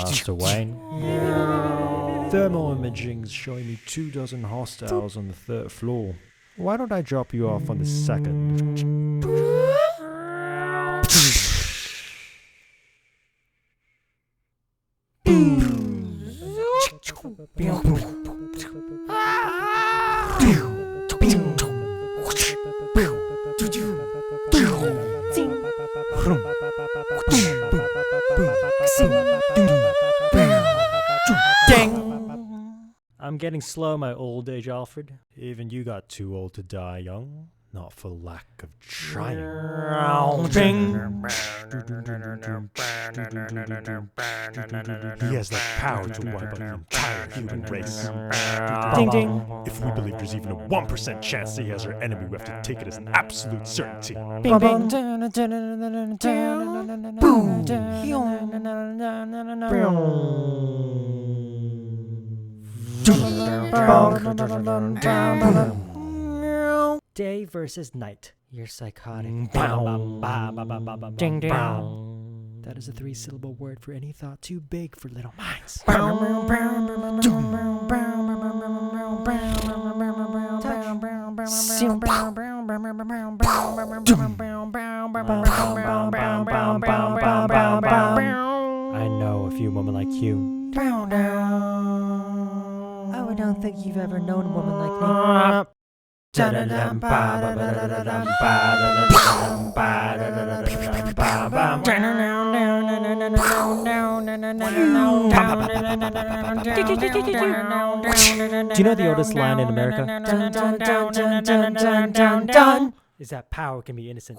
Master Wayne. Thermal imaging's showing me 24 hostiles on the 3rd floor. Why don't I drop you off on the 2nd? I'm getting slow, my old age, Alfred. Even you got too old to die young. Not for lack of trying. He has the power to wipe out the entire human race. Ding ding. If we believe there's even a 1% chance that he has our enemy, we have to take it as an absolute certainty. Bing bing. Day versus night. You're psychotic. Ding ding. That is a 3-syllable word for any thought too big for little minds. I know a few women like you. Oh, I don't think you've ever known a woman like me. Do you know the oldest line in America? Is that power can be innocent.